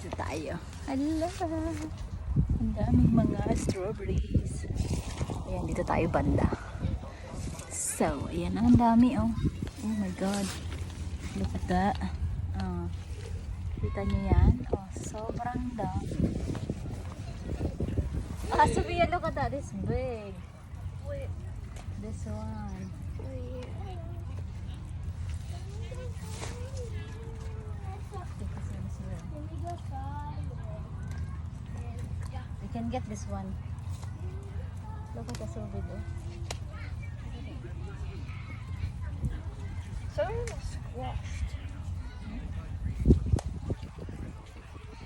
Dito tayo. Hala! Ang daming mga strawberries. Ayan, dito tayo banda. So, ayan ang dami oh. Oh my God. Look at that. Oh. Kita nyo yan? Oh, sobrang dami. Ah, Sophia, look at that. This big. Wait, This one. wait. We can get this one. Look at the Sophia. Sorry, squash.